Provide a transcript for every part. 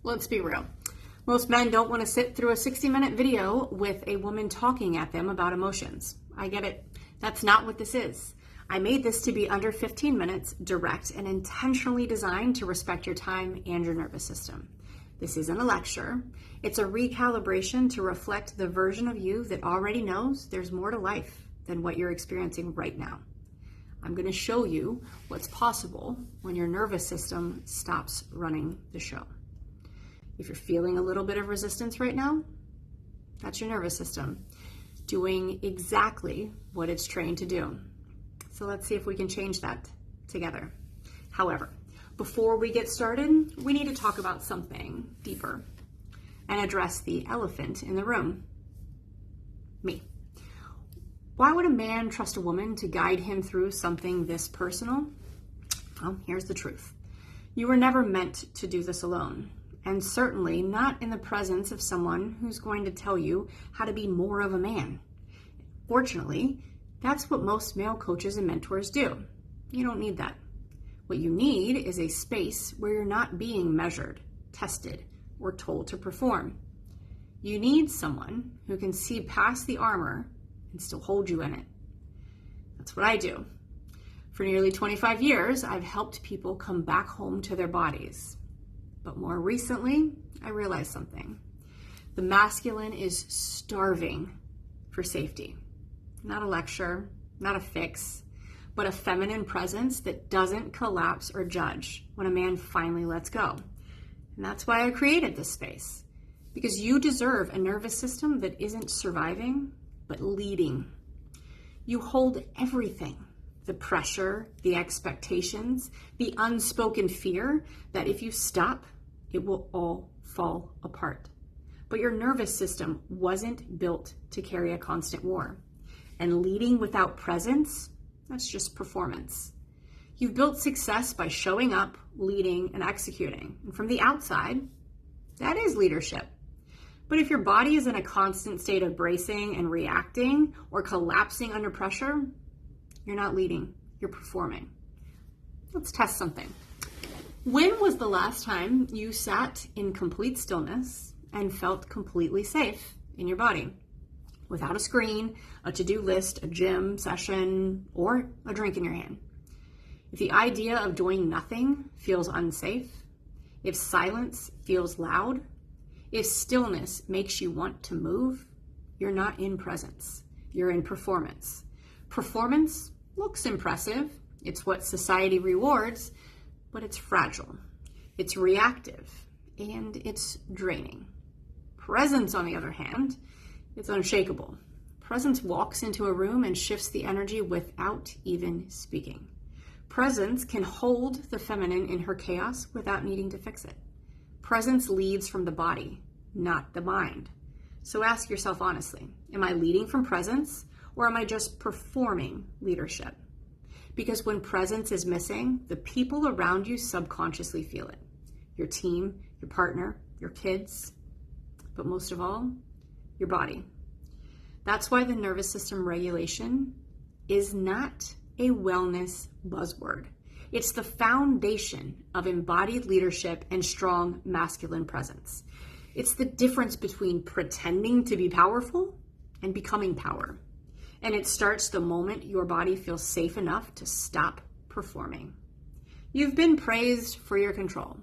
Let's be real. Most men don't want to sit through a 60-minute video with a woman talking at them about emotions. I get it. That's not what this is. I made this to be under 15 minutes, direct, and intentionally designed to respect your time and your nervous system. This isn't a lecture. It's a recalibration to reflect the version of you that already knows there's more to life than what you're experiencing right now. I'm going to show you what's possible when your nervous system stops running the show. If you're feeling a little bit of resistance right now, that's your nervous system doing exactly what it's trained to do. So let's see if we can change that together. However, before we get started, we need to talk about something deeper and address the elephant in the room. Me. Why would a man trust a woman to guide him through something this personal? Well, here's the truth. You were never meant to do this alone, and certainly not in the presence of someone who's going to tell you how to be more of a man. Fortunately, that's what most male coaches and mentors do. You don't need that. What you need is a space where you're not being measured, tested, or told to perform. You need someone who can see past the armor and still hold you in it. That's what I do. For nearly 25 years, I've helped people come back home to their bodies. But more recently, I realized something. The masculine is starving for safety. Not a lecture, not a fix, but a feminine presence that doesn't collapse or judge when a man finally lets go. And that's why I created this space, because you deserve a nervous system that isn't surviving, but leading. You hold everything, the pressure, the expectations, the unspoken fear that if you stop, it will all fall apart. But your nervous system wasn't built to carry a constant war. And leading without presence, that's just performance. You've built success by showing up, leading, and executing. And from the outside, that is leadership. But if your body is in a constant state of bracing and reacting or collapsing under pressure, you're not leading, you're performing. Let's test something. When was the last time you sat in complete stillness and felt completely safe in your body? Without a screen, a to-do list, a gym session, or a drink in your hand. If the idea of doing nothing feels unsafe, if silence feels loud, if stillness makes you want to move, you're not in presence, you're in performance. Performance looks impressive, it's what society rewards, but it's fragile, it's reactive, and it's draining. Presence, on the other hand, it's unshakable. Presence walks into a room and shifts the energy without even speaking. Presence can hold the feminine in her chaos without needing to fix it. Presence leads from the body, not the mind. So ask yourself honestly, am I leading from presence or am I just performing leadership? Because when presence is missing, the people around you subconsciously feel it. Your team, your partner, your kids, but most of all, your body. That's why the nervous system regulation is not a wellness buzzword. It's the foundation of embodied leadership and strong masculine presence. It's the difference between pretending to be powerful and becoming power. And it starts the moment your body feels safe enough to stop performing. You've been praised for your control,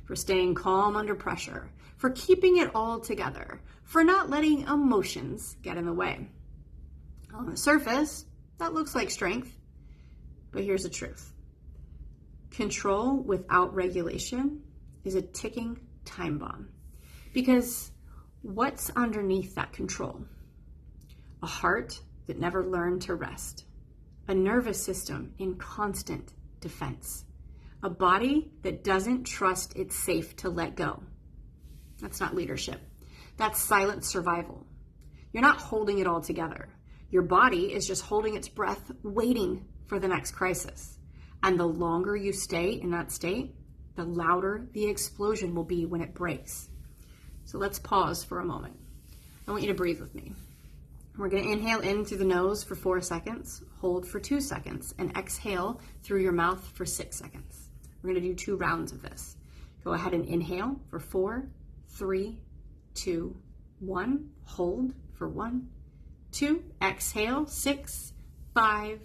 for staying calm under pressure, for keeping it all together, for not letting emotions get in the way. On the surface, that looks like strength, but here's the truth. Control without regulation is a ticking time bomb. Because what's underneath that control? A heart that never learned to rest, a nervous system in constant defense, a body that doesn't trust it's safe to let go. That's not leadership. That's silent survival. You're not holding it all together. Your body is just holding its breath, waiting for the next crisis. And the longer you stay in that state, the louder the explosion will be when it breaks. So let's pause for a moment. I want you to breathe with me. We're going to inhale in through the nose for 4 seconds, hold for 2 seconds, and exhale through your mouth for 6 seconds. We're going to do 2 rounds of this. Go Go ahead and inhale for 4, 3, 2, 1. Hold for 1, 2. Exhale, 6, 5,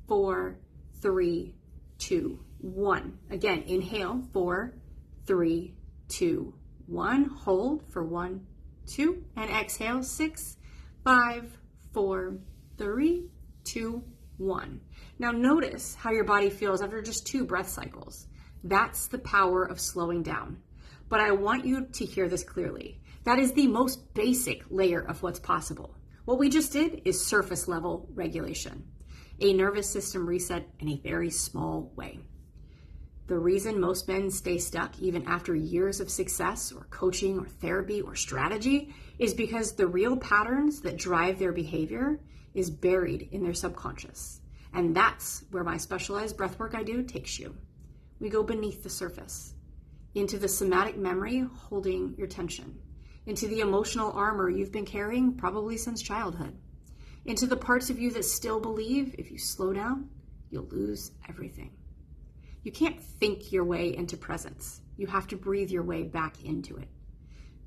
4, 3, 2, 1. Again, inhale, 4, 3, 2, 1. Hold for 1, 2. And exhale, 6, 5, 4, 3, 2, 1. Now notice how your body feels after just 2 breath cycles. That's the power of slowing down. But I want you to hear this clearly. That is the most basic layer of what's possible. What we just did is surface level regulation, a nervous system reset in a very small way. The reason most men stay stuck even after years of success or coaching or therapy or strategy is because the real patterns that drive their behavior is buried in their subconscious. And that's where my specialized breathwork I do takes you. We go beneath the surface, into the somatic memory holding your tension, into the emotional armor you've been carrying probably since childhood, into the parts of you that still believe if you slow down, you'll lose everything. You can't think your way into presence. You have to breathe your way back into it.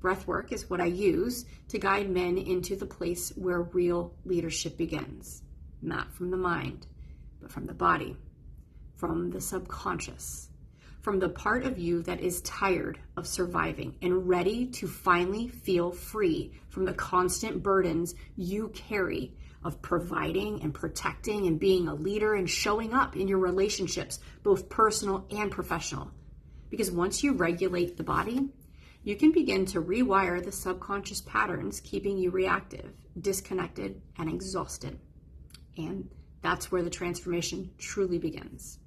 Breathwork is what I use to guide men into the place where real leadership begins, not from the mind, but from the body, from the subconscious, from the part of you that is tired of surviving and ready to finally feel free from the constant burdens you carry of providing and protecting and being a leader and showing up in your relationships, both personal and professional. Because once you regulate the body, you can begin to rewire the subconscious patterns keeping you reactive, disconnected, and exhausted. And that's where the transformation truly begins.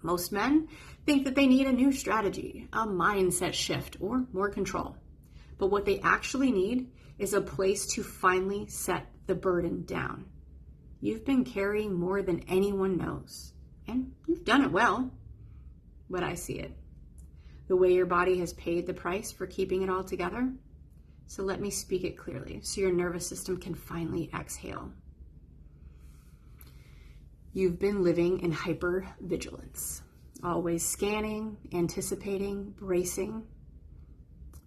Most men think that they need a new strategy, a mindset shift, or more control. But what they actually need is a place to finally set the burden down. You've been carrying more than anyone knows, and you've done it well, but I see it. The way your body has paid the price for keeping it all together. So let me speak it clearly so your nervous system can finally exhale. You've been living in hypervigilance, always scanning, anticipating, bracing.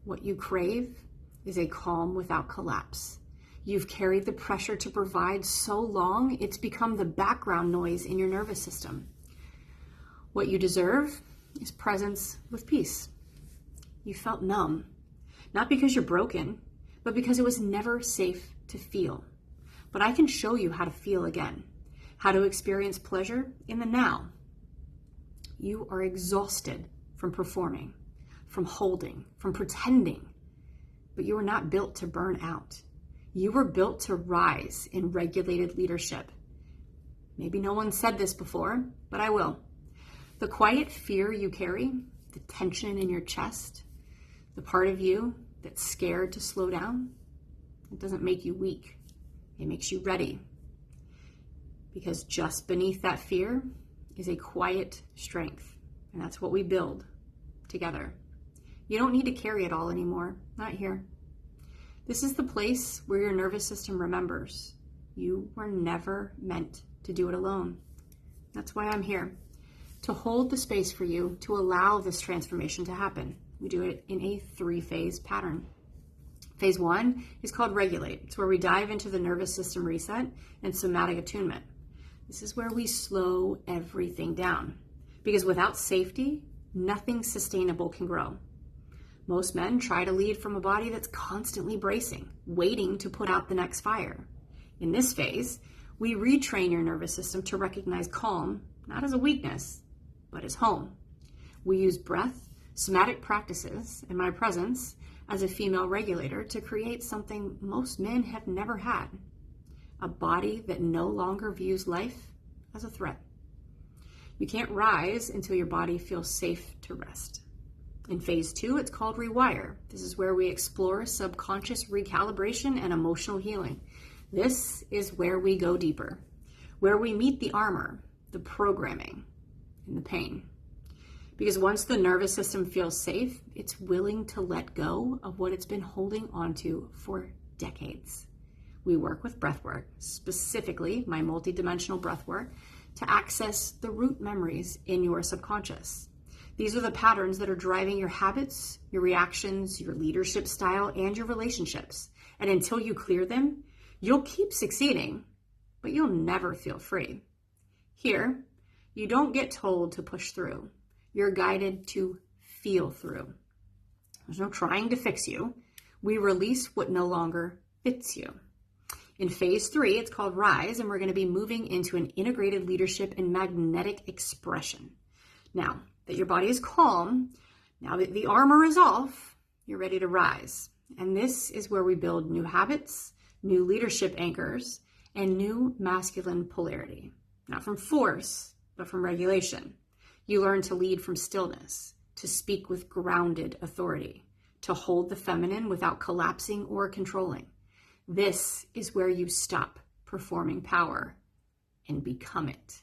What you crave is a calm without collapse. You've carried the pressure to provide so long, it's become the background noise in your nervous system. What you deserve is presence with peace. You felt numb, not because you're broken, but because it was never safe to feel. But I can show you how to feel again, how to experience pleasure in the now. You are exhausted from performing, from holding, from pretending, but you were not built to burn out. You were built to rise in regulated leadership. Maybe no one said this before, but I will. The quiet fear you carry, the tension in your chest, the part of you that's scared to slow down, it doesn't make you weak. It makes you ready. Because just beneath that fear is a quiet strength, and that's what we build together. You don't need to carry it all anymore, not here. This is the place where your nervous system remembers you were never meant to do it alone. That's why I'm here, to hold the space for you to allow this transformation to happen. We do it in a 3-phase pattern. Phase 1 is called regulate. It's where we dive into the nervous system reset and somatic attunement. This is where we slow everything down, because without safety, nothing sustainable can grow. Most men try to lead from a body that's constantly bracing, waiting to put out the next fire. In this phase, we retrain your nervous system to recognize calm, not as a weakness, but as home. We use breath, somatic practices, and my presence as a female regulator to create something most men have never had, a body that no longer views life as a threat. You can't rise until your body feels safe to rest. In phase 2, it's called Rewire. This is where we explore subconscious recalibration and emotional healing. This is where we go deeper, where we meet the armor, the programming, and the pain. Because once the nervous system feels safe, it's willing to let go of what it's been holding onto for decades. We work with breathwork, specifically my multidimensional breathwork, to access the root memories in your subconscious, These are the patterns that are driving your habits, your reactions, your leadership style, and your relationships. And until you clear them, you'll keep succeeding, but you'll never feel free. Here, you don't get told to push through. You're guided to feel through. There's no trying to fix you. We release what no longer fits you. In phase 3, it's called Rise, and we're going to be moving into an integrated leadership and magnetic expression. Now that your body is calm, now that the armor is off, you're ready to rise. And this is where we build new habits, new leadership anchors, and new masculine polarity. Not from force, but from regulation. You learn to lead from stillness, to speak with grounded authority, to hold the feminine without collapsing or controlling. This is where you stop performing power and become it.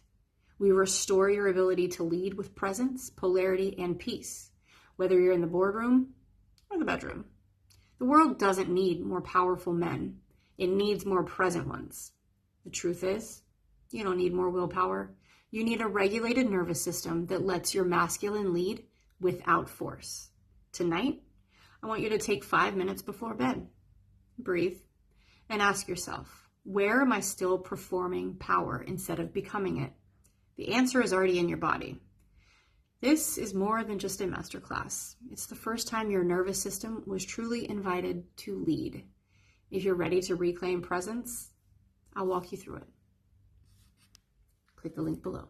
We restore your ability to lead with presence, polarity, and peace, whether you're in the boardroom or the bedroom. The world doesn't need more powerful men. It needs more present ones. The truth is, you don't need more willpower. You need a regulated nervous system that lets your masculine lead without force. Tonight, I want you to take 5 minutes before bed. Breathe and ask yourself, where am I still performing power instead of becoming it? The answer is already in your body. This is more than just a masterclass. It's the first time your nervous system was truly invited to lead. If you're ready to reclaim presence, I'll walk you through it. Click the link below.